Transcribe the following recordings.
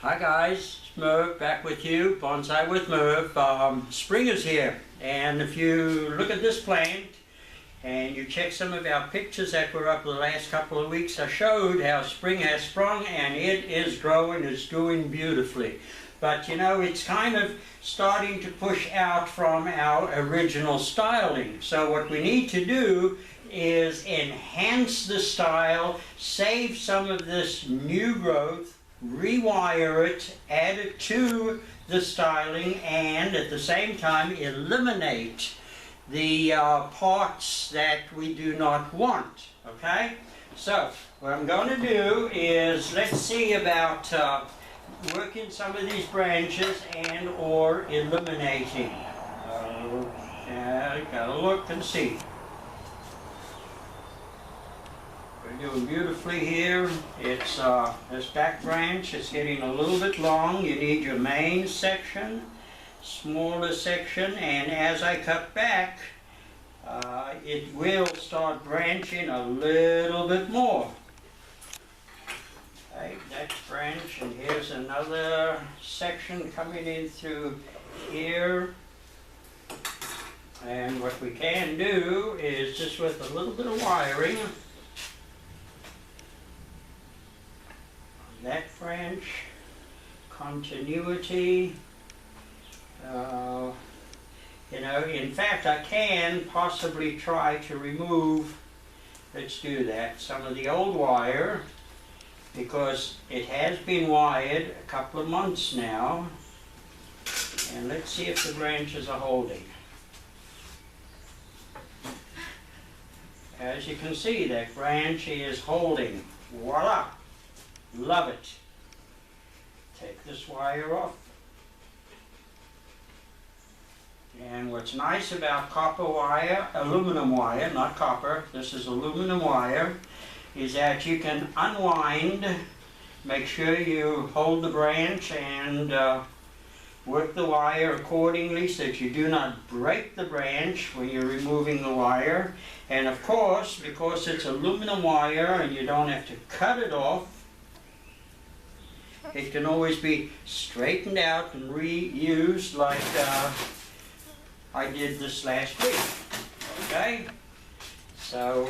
Hi guys, it's Merv back with you, Bonsai with Merv. Spring is here, and if you look at this plant and you check some of our pictures that were up the last couple of weeks, I showed how spring has sprung and it is growing, it's doing beautifully. But you know, it's kind of starting to push out from our original styling. So what we need to do is enhance the style, save some of this new growth, rewire it, add it to the styling, and at the same time eliminate the parts that we do not want. Okay? So what I'm going to do is, let's see about working some of these branches and or eliminating. Gotta look and see. We're doing beautifully here. It's this back branch is getting a little bit long. You need your main section, smaller section, and as I cut back, it will start branching a little bit more. Okay, next branch, and here's another section coming in through here. And what we can do is just with a little bit of wiring, that branch, continuity, you know, in fact I can possibly try to remove, let's do that, some of the old wire, because it has been wired a couple of months now, and let's see if the branches are holding. As you can see, that branch is holding. Voila! Love it. Take this wire off. And what's nice about copper wire, aluminum wire, not copper, this is aluminum wire, is that you can unwind, make sure you hold the branch and work the wire accordingly so that you do not break the branch when you're removing the wire. And of course, because it's aluminum wire and you don't have to cut it off, it can always be straightened out and reused like I did this last week. Okay? So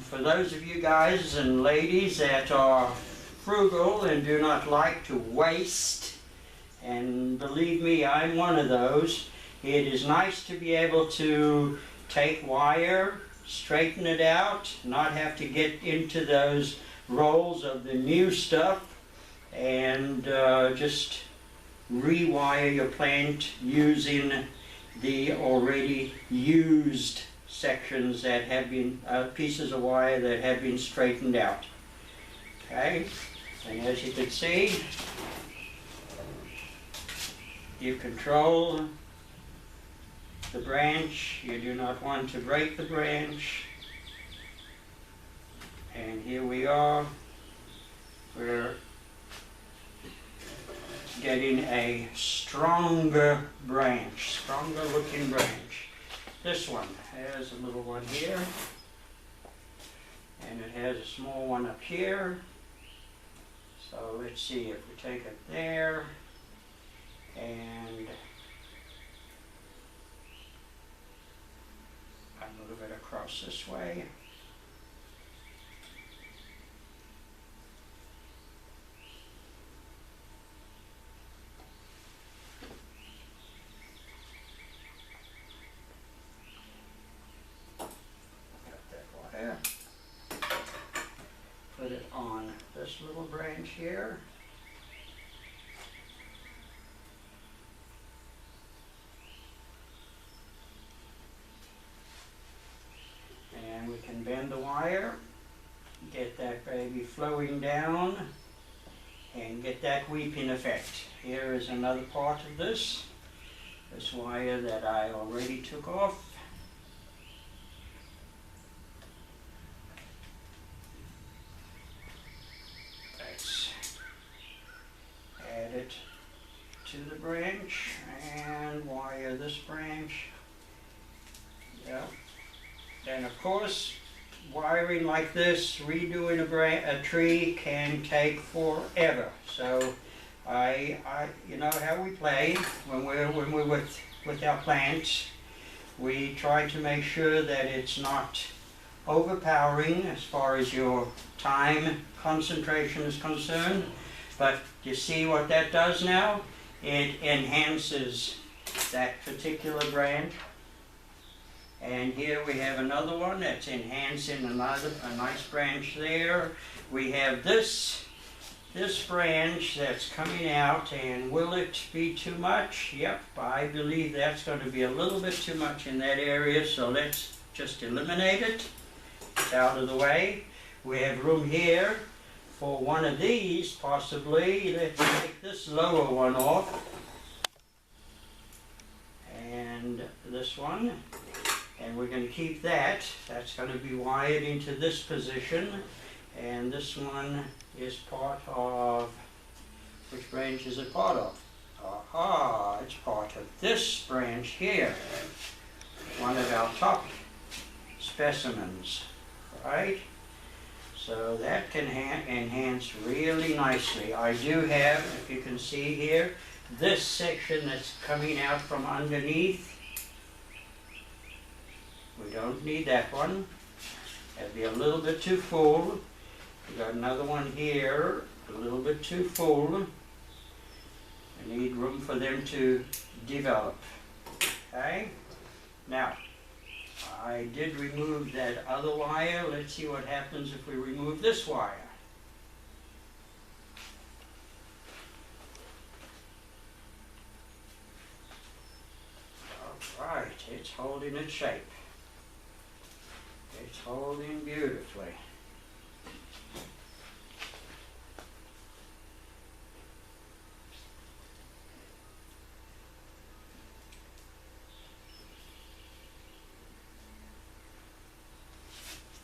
for those of you guys and ladies that are frugal and do not like to waste, and believe me, I'm one of those, it is nice to be able to take wire, straighten it out, not have to get into those rolls of the new stuff, and just rewire your plant using the already used sections that have been, pieces of wire that have been straightened out. Okay, and as you can see, you control the branch, you do not want to break the branch, and here we are, we're getting a stronger branch, stronger looking branch. This one has a little one here, and it has a small one up here. So let's see if we take it there and move it across this way. Put it on this little branch here. And we can bend the wire, get that baby flowing down, and get that weeping effect. Here is another part of this wire that I already took off. Add it to the branch and wire this branch. Yep. And of course, wiring like this, redoing a tree can take forever. So you know how we play when we're with our plants. We try to make sure that it's not overpowering as far as your time concentration is concerned. But you see what that does now? It enhances that particular branch. And here we have another one that's enhancing a nice branch there. We have this branch that's coming out, and will it be too much? Yep, I believe that's going to be a little bit too much in that area, so let's just eliminate it. It's out of the way. We have room here for one of these, possibly. Let's take this lower one off. And this one. And we're going to keep that. That's going to be wired into this position. And this one is part of, which branch is it part of? Aha, it's part of this branch here. One of our top specimens, right? So that can enhance really nicely. I do have, if you can see here, this section that's coming out from underneath. We don't need that one. That'd be a little bit too full. We got another one here, a little bit too full. We need room for them to develop. Okay? Now, I did remove that other wire. Let's see what happens if we remove this wire. All right, it's holding its shape. It's holding beautifully.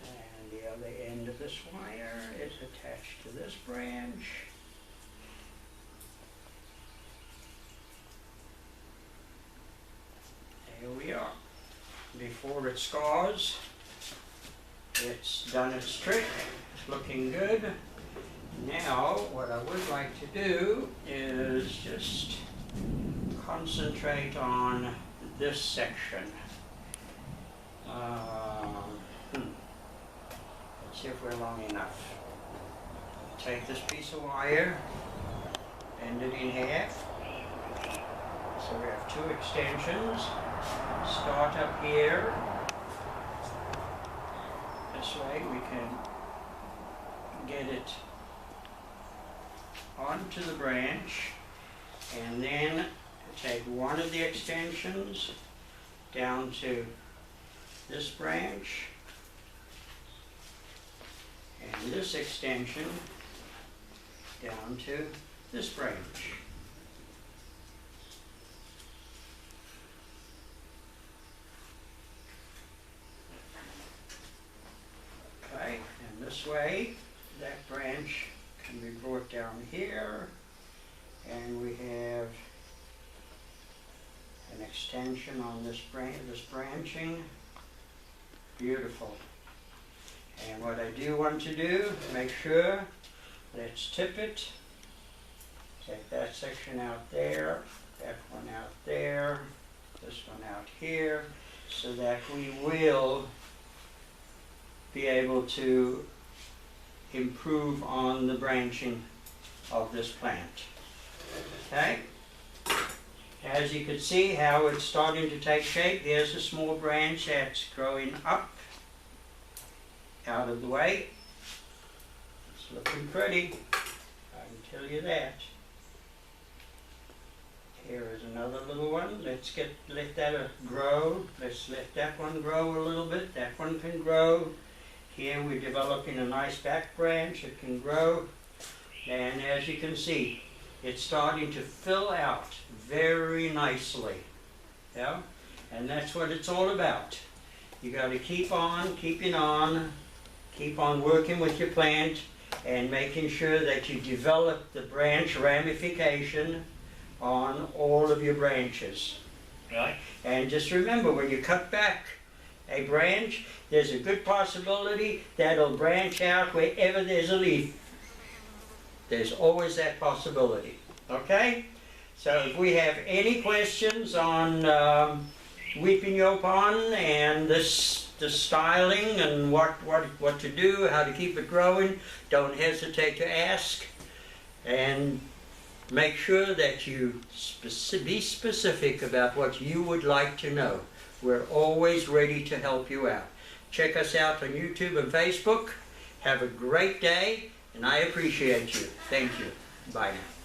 And the other end of this wire is attached to this branch. There we are. Before it scars, it's done its trick. It's looking good. Now, what I would like to do is just concentrate on this section. Let's see if we're long enough. Take this piece of wire, bend it in half. So we have two extensions. Start up here. This way we can get it onto the branch, and then take one of the extensions down to this branch, and this extension down to this branch. Okay, and this way that branch can be brought down here, and we have an extension on this branching. Beautiful. And what I do want to do, make sure, let's tip it. Take that section out there, that one out there, this one out here, so that we will be able to improve on the branching of this plant. Okay? As you can see how it's starting to take shape, there's a small branch that's growing up out of the way. It's looking pretty, I can tell you that. Here is another little one. Let's let that grow. Let's let that one grow a little bit. That one can grow. Here we're developing a nice back branch. It can grow. And as you can see, it's starting to fill out very nicely. Yeah? And that's what it's all about. You got to keep on keeping on. Keep on working with your plant and making sure that you develop the branch ramification on all of your branches. Right? And just remember, when you cut back a branch, there's a good possibility that it'll branch out wherever there's a leaf. There's always that possibility. Okay? So if we have any questions on Weeping Yopon and the styling and what to do, how to keep it growing, don't hesitate to ask. And make sure that you be specific about what you would like to know. We're always ready to help you out. Check us out on YouTube and Facebook. Have a great day, and I appreciate you. Thank you. Bye now.